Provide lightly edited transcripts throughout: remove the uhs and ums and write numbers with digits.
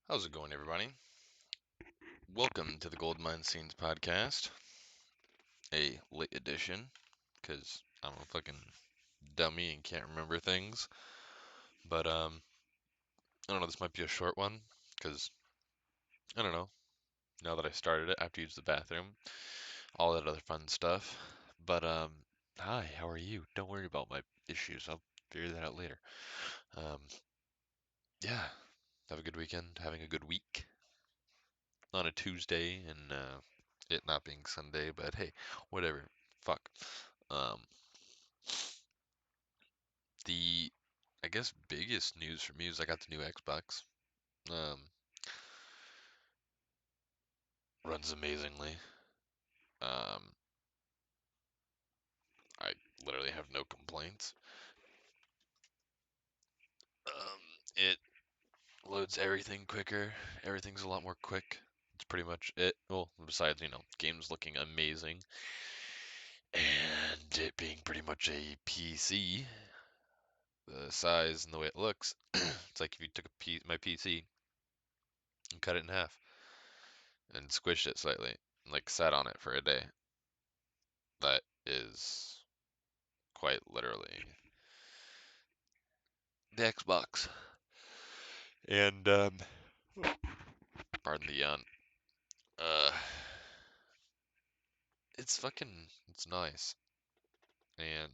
How's it going, everybody? Welcome to the Goldmine Scenes podcast, a late edition, because I'm a fucking dummy and can't remember things. But, I don't know, this might be a short one, because, I don't know, now that I started it, I have to use the bathroom, all that other fun stuff. But, hi, how are you? Don't worry about my issues, I'll figure that out later. Um, yeah, have a good weekend, having a good week on a Tuesday, and, it not being Sunday, but hey, whatever, fuck. Um, the I guess biggest news for me is I got the new Xbox. Um, runs amazingly. Um, I literally have no complaints. It loads everything quicker. Everything's a lot more quick. It's pretty much it. Well, besides, games looking amazing and it being pretty much a PC, the size and the way it looks, it's like if you took my PC and cut it in half and squished it slightly, and like sat on it for a day. That is quite literally the Xbox. And pardon the yawn. Uh, it's nice. And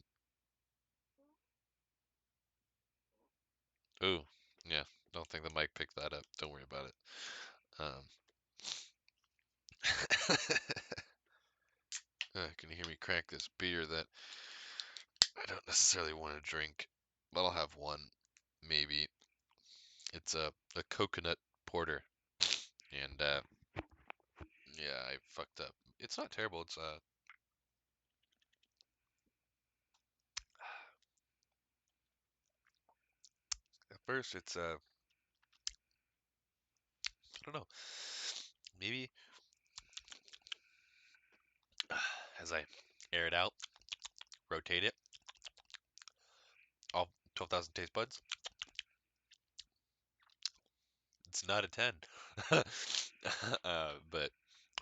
ooh, yeah, don't think the mic picked that up. Don't worry about it. Um, can you hear me crack this beer that I don't necessarily want to drink, but I'll have one maybe. It's a coconut porter, and yeah, I fucked up. It's not terrible. It's at first it's I don't know, maybe as I air it out, rotate it, all 12,000 taste buds. It's not a 10. But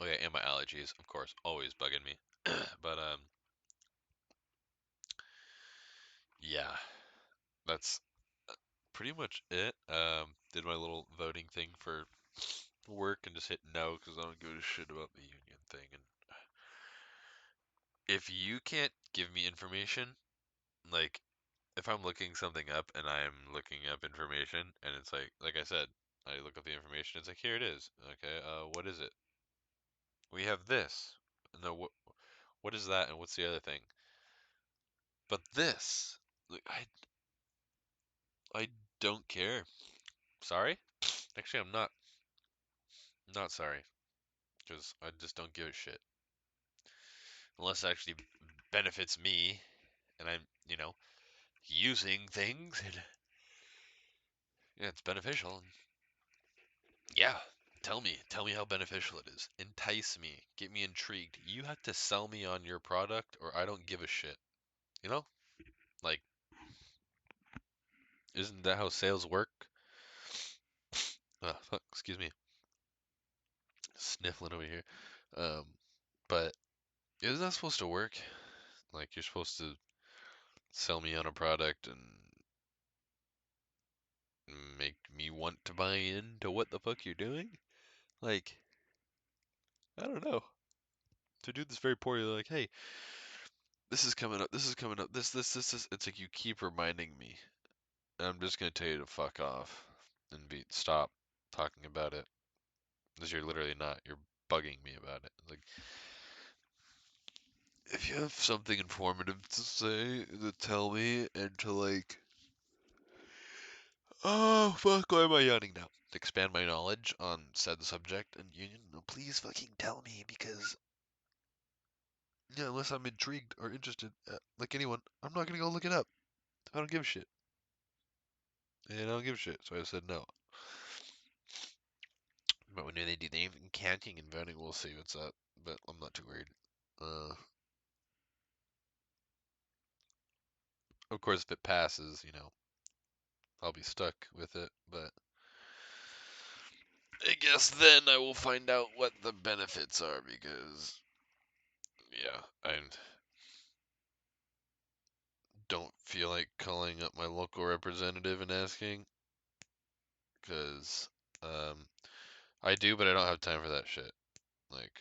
okay, and my allergies, of course, always bugging me. But yeah, that's pretty much it. Did my little voting thing for work and just hit no because I don't give a shit about the union thing. And if you can't give me information, like if I'm looking something up and I'm looking up information and it's like I said, I look up the information. It's like here it is. Okay, what is it? We have this. No, what is that? And what's the other thing? But this, like, I don't care. Sorry? Actually, I'm not sorry because I just don't give a shit unless it actually benefits me and I'm using things and yeah, it's beneficial. And yeah, tell me how beneficial it is. Entice me, get me intrigued. You have to sell me on your product, or I don't give a shit. You know, like, isn't that how sales work? Fuck, excuse me, sniffling over here. Um, but isn't that supposed to work? Like you're supposed to sell me on a product and make me want to buy into what the fuck you're doing? Like, I don't know. To do this very poorly, like, hey, this is coming up, this is coming up, this. It's like you keep reminding me. And I'm just gonna tell you to fuck off and stop talking about it. Because you're literally not. You're bugging me about it. Like, if you have something informative to say, to tell me, and to like, oh fuck, why am I yawning now? Expand my knowledge on said subject and union. No, please fucking tell me because yeah, unless I'm intrigued or interested, like anyone, I'm not gonna go look it up. I don't give a shit, and I don't give a shit. So I said no. But when they do the counting and voting, we'll see what's up. But I'm not too worried. Uh, of course, if it passes, I'll be stuck with it. But guess then I will find out what the benefits are because, yeah, I don't feel like calling up my local representative and asking because I do, but I don't have time for that shit. Like,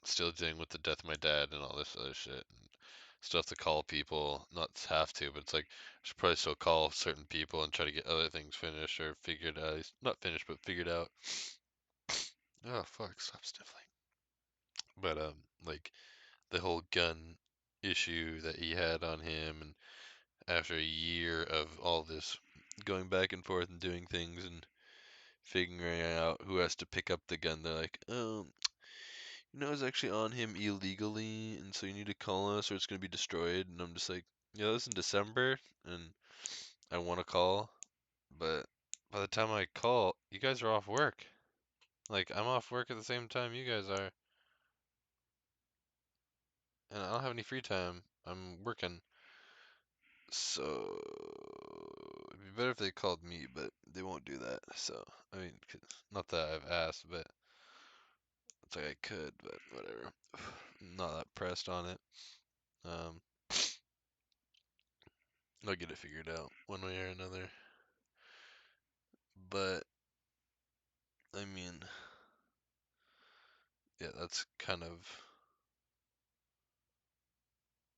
still dealing with the death of my dad and all this other shit. And still have to call people. Not have to, but it's like I should probably still call certain people and try to get other things finished or figured out. Not finished, but figured out. Oh fuck! Stop sniffling. But like the whole gun issue that he had on him, and after a year of all this going back and forth and doing things and figuring out who has to pick up the gun, they're like, it's actually on him illegally, and so you need to call us or it's gonna be destroyed. And I'm just like, yeah, this is in December, and I want to call, but by the time I call, you guys are off work. Like, I'm off work at the same time you guys are, and I don't have any free time. I'm working. So it'd be better if they called me, but they won't do that. So I mean, not that I've asked, but it's like I could, but whatever. Not that pressed on it. Um, I'll get it figured out one way or another. But I mean, yeah, that's kind of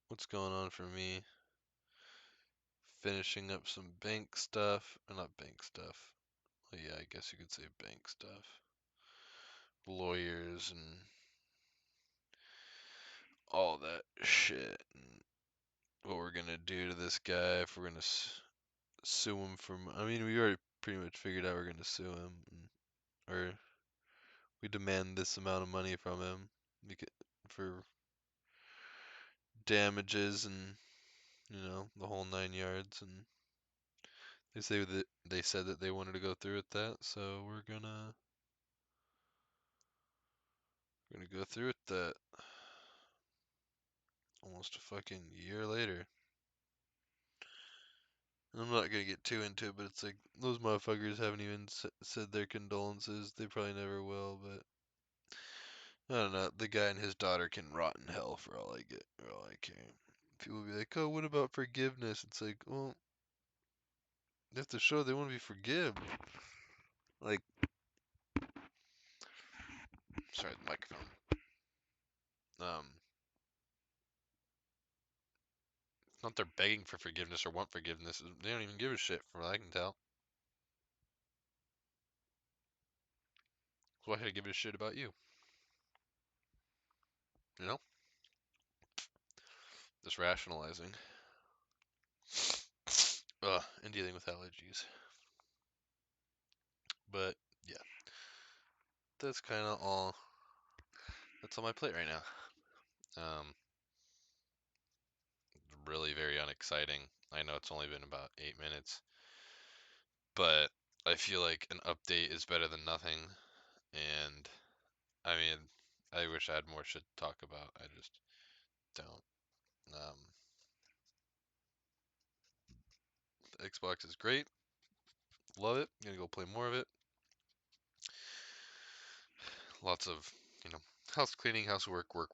what's going on for me. Finishing up some bank stuff, or not bank stuff. Well, yeah, I guess you could say bank stuff. Lawyers and all that shit. And what we're gonna do to this guy if we're gonna sue him for. I mean, we already pretty much figured out we're gonna sue him, or we demand this amount of money from him for damages and the whole 9 yards. And they said that they wanted to go through with that, so we're gonna go through with that. Almost a fucking year later. I'm not gonna get too into it, but it's like those motherfuckers haven't even said their condolences. They probably never will, but I don't know. The guy and his daughter can rot in hell for all I get, for all I care. People be like, "Oh, what about forgiveness?" It's like, well, they have to show they want to be forgiven. Like, sorry, the microphone. Not they're begging for forgiveness or want forgiveness. They don't even give a shit, from what I can tell. So why should I give a shit about you? You know, just rationalizing. And dealing with allergies. But yeah, that's kind of all. That's on my plate right now. Really very unexciting. I know it's only been about 8 minutes, but I feel like an update is better than nothing. And I mean, I wish I had more shit to talk about. I just don't. Um, the Xbox is great. Love it. Gonna go play more of it. Lots of, house cleaning, housework, work,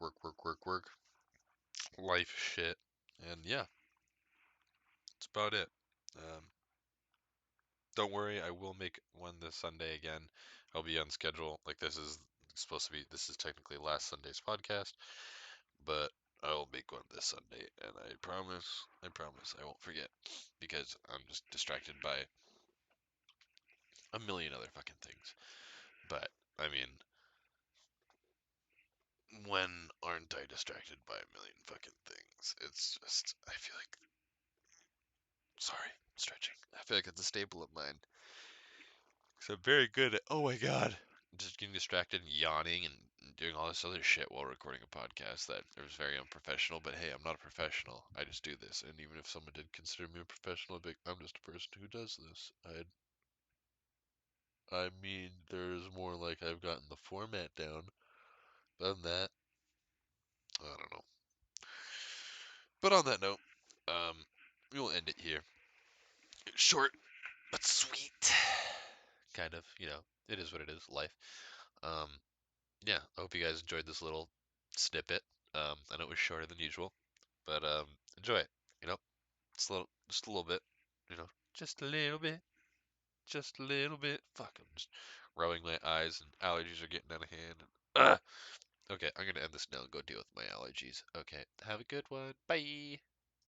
life shit. And yeah, that's about it. Um, don't worry, I will make one this Sunday again. I'll be on schedule. Like this is technically last Sunday's podcast, but I will make one this Sunday, and I promise I won't forget because I'm just distracted by a million other fucking things. But I mean, when aren't I distracted by a million fucking things? It's just I feel like sorry, stretching. I feel like it's a staple of mine. So I'm very good at, oh my god, just getting distracted and yawning and doing all this other shit while recording a podcast that was very unprofessional. But hey, I'm not a professional. I just do this. And even if someone did consider me a professional, I'd be like, I'm just a person who does this. I mean, there's more like I've gotten the format down. Other than that, I don't know. But on that note, we will end it here. Short but sweet. kind of, it is what it is, life. Um, yeah, I hope you guys enjoyed this little snippet. I know it was shorter than usual, but enjoy it. You know, just a little bit. Just a little bit, just a little bit. Fuck, I'm just rubbing my eyes and allergies are getting out of hand. Okay, I'm gonna end this now and go deal with my allergies. Okay, have a good one. Bye.